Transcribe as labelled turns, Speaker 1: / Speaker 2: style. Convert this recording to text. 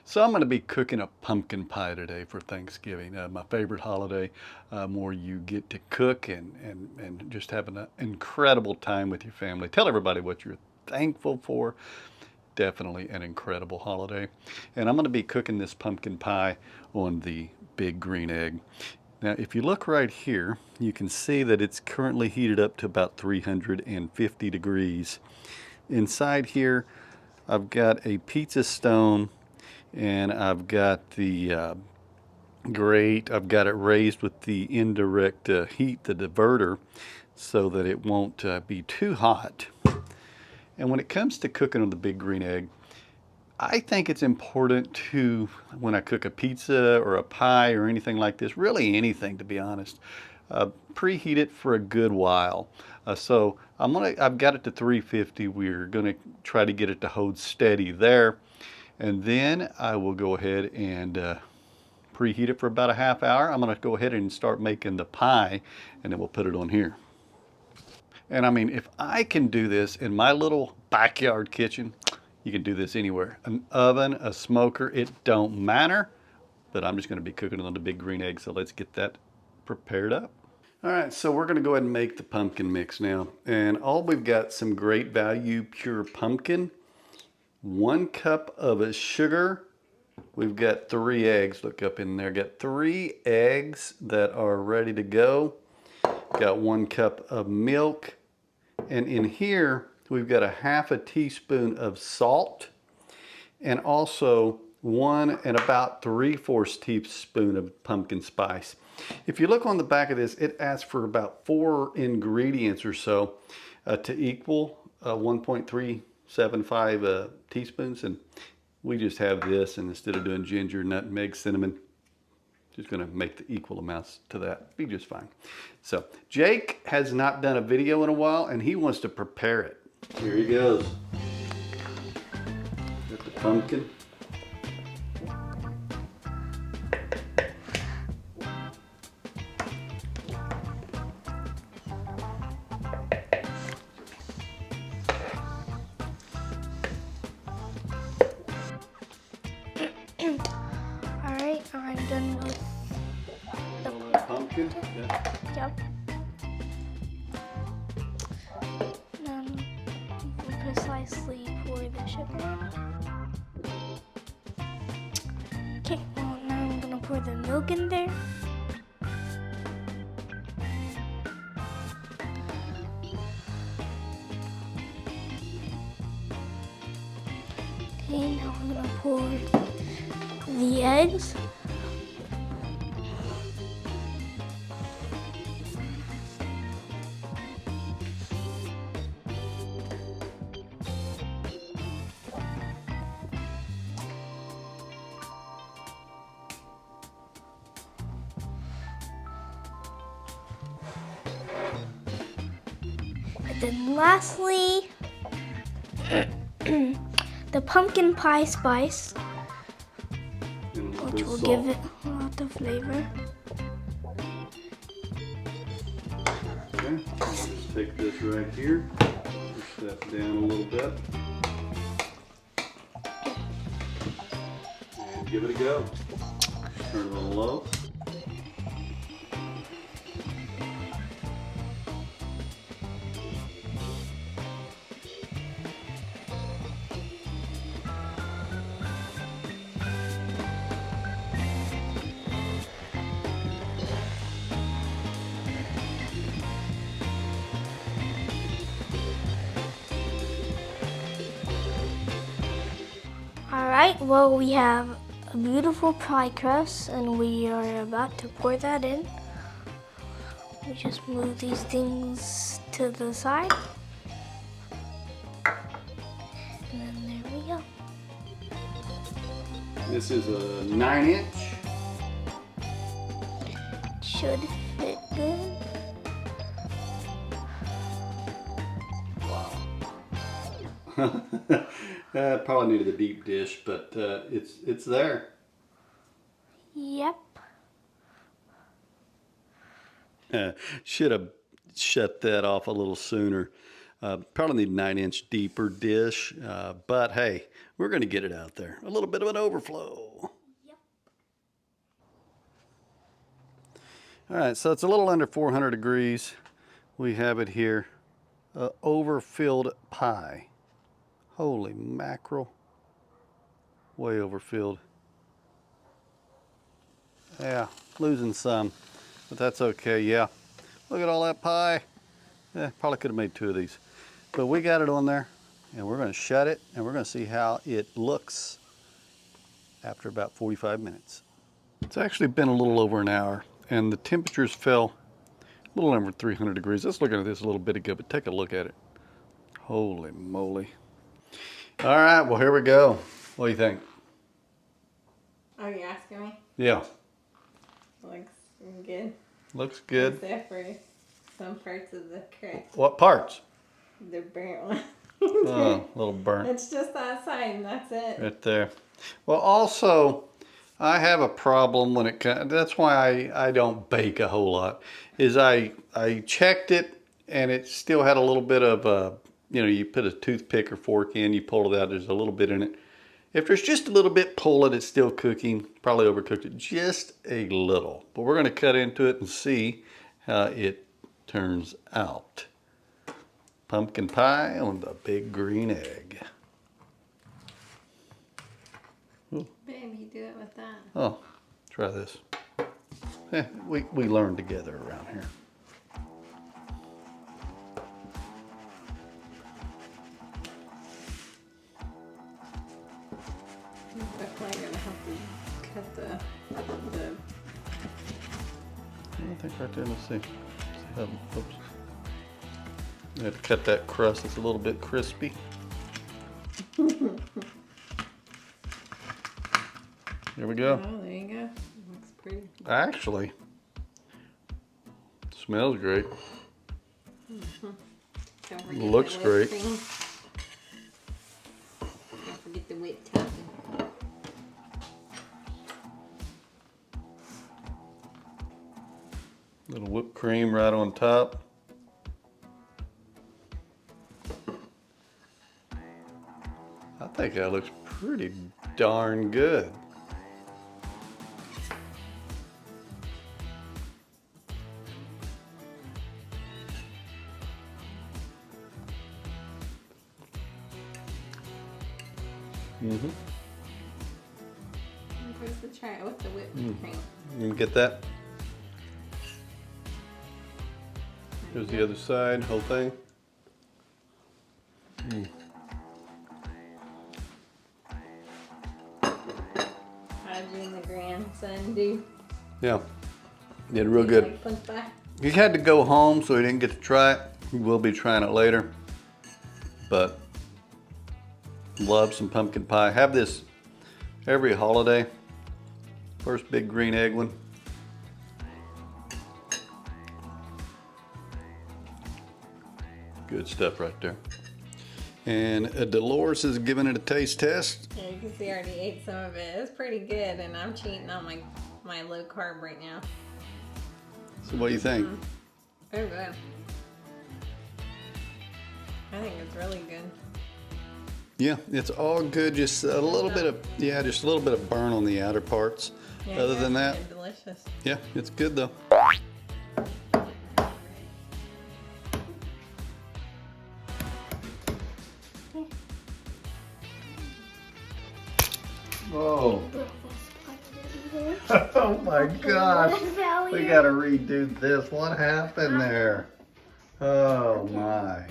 Speaker 1: So I'm going to be cooking a pumpkin pie today for Thanksgiving, my favorite holiday, where you get to cook and just have an incredible time with your family. Tell everybody what you're thankful for. Definitely an incredible holiday. And I'm going to be cooking this pumpkin pie on the big green egg. Now, if you look right here, you can see that it's currently heated up to about 350 degrees. Inside here, I've got a pizza stone and I've got the grate. I've got it raised with the indirect heat, the diverter, so that it won't be too hot. And when it comes to cooking on the big green egg, I think it's important to, when I cook a pizza or a pie or anything like this, really anything to be honest, preheat it for a good while. So I've got it to 350. We're gonna try to get it to hold steady there. And then I will go ahead and preheat it for about a half hour. I'm gonna go ahead and start making the pie, and then we'll put it on here. And I mean, if I can do this in my little backyard kitchen, you can do this anywhere. An oven, a smoker, it don't matter. But I'm just gonna be cooking on the big green egg, so let's get that prepared up. All right, so we're gonna go ahead and make the pumpkin mix now. And all we've got some great value pure pumpkin, 1 cup of sugar. We've got 3 eggs, look up in there. Got 3 eggs that are ready to go. Got 1 cup of milk. And in here, we've got a half a teaspoon of salt and also 1 and about 3/4 teaspoon of pumpkin spice. If you look on the back of this, it asks for about 4 ingredients or so to equal 1.375 teaspoons. And we just have this, and instead of doing ginger, nutmeg, cinnamon, just gonna make the equal amounts to that. Be just fine. So Jake has not done a video in a while, and he wants to prepare it. Here he goes. Got the pumpkin.
Speaker 2: Alright, I'm done with
Speaker 1: the pumpkin.
Speaker 2: Yep. Now precisely pour the sugar. Okay, well now I'm gonna pour the milk in there. Okay, now I'm gonna pour the eggs. And then lastly, the pumpkin pie spice, which will give it a lot of flavor.
Speaker 1: Okay, I'll just take this right here, push that down a little bit, and give it a go. Turn it on low.
Speaker 2: Alright, well we have a beautiful pie crust and we are about to pour that in. We just move these things to the side. And then there we go.
Speaker 1: This is a 9-inch.
Speaker 2: Should fit good.
Speaker 1: Probably needed a deep dish, but it's there.
Speaker 2: Yep.
Speaker 1: Should have shut that off a little sooner. Probably need a 9-inch deeper dish, but hey, we're going to get it out there. A little bit of an overflow.
Speaker 2: Yep.
Speaker 1: All right, so it's a little under 400 degrees. We have it here, overfilled pie. Holy mackerel. Way overfilled. Yeah, losing some, but that's okay. Yeah, look at all that pie. Probably could have made 2 of these, but we got it on there, and we're going to shut it, and we're going to see how it looks after about 45 minutes. It's actually been a little over an hour, and the temperatures fell a little over 300 degrees. Let's look at this a little bit ago, but take a look at it. Holy moly. All right, well, here we go. What do you think?
Speaker 3: Are you asking me?
Speaker 1: Yeah.
Speaker 3: Looks good.
Speaker 1: Looks good.
Speaker 3: Except for some parts of the crust.
Speaker 1: What parts?
Speaker 3: The burnt one.
Speaker 1: Oh, a little burnt.
Speaker 3: It's just that side and that's it.
Speaker 1: Right there. Well, also, I have a problem when it comes, that's why I don't bake a whole lot, is I checked it and it still had a little bit of, you know, you put a toothpick or fork in, you pull it out, there's a little bit in it. If there's just a little bit, pull it, it's still cooking. Probably overcooked it just a little. But we're going to cut into it and see how it turns out. Pumpkin pie on the big green egg. Ooh.
Speaker 3: Babe, you do it with that.
Speaker 1: Oh, try this. We learn together around here.
Speaker 3: Definitely gonna have to cut the
Speaker 1: I think right there, let's see. Oops. I have to cut that crust, it's a little bit crispy. Here we go.
Speaker 3: Oh, there you go. Looks pretty.
Speaker 1: Actually, smells great.
Speaker 3: Don't forget
Speaker 1: Looks
Speaker 3: the whipped
Speaker 1: great.
Speaker 3: cream. Don't forget the whipped topping.
Speaker 1: Little whipped cream right on top. I think that looks pretty darn good. Mm-hmm.
Speaker 3: I'm supposed to try it with the whipped cream.
Speaker 1: You get that? Here's the other side, whole thing.
Speaker 3: How'd you and the grandson do?
Speaker 1: Yeah, did real good.
Speaker 3: Like punch pie?
Speaker 1: He had to go home, so he didn't get to try it. He will be trying it later. But love some pumpkin pie. Have this every holiday. First big green egg one. Good stuff right there. And Dolores is giving it a taste test.
Speaker 3: Yeah, you can see I already ate some of it. It's pretty good, and I'm cheating on my low carb right now.
Speaker 1: So what do you think?
Speaker 3: Very good. I think it's really good.
Speaker 1: Yeah, it's all good. Just a little bit of, yeah, just a little bit of burn on the outer parts.
Speaker 3: Yeah,
Speaker 1: Other than that,
Speaker 3: it's delicious.
Speaker 1: yeah, it's good though. Oh. Oh my gosh. We gotta redo this. What happened there? Oh my.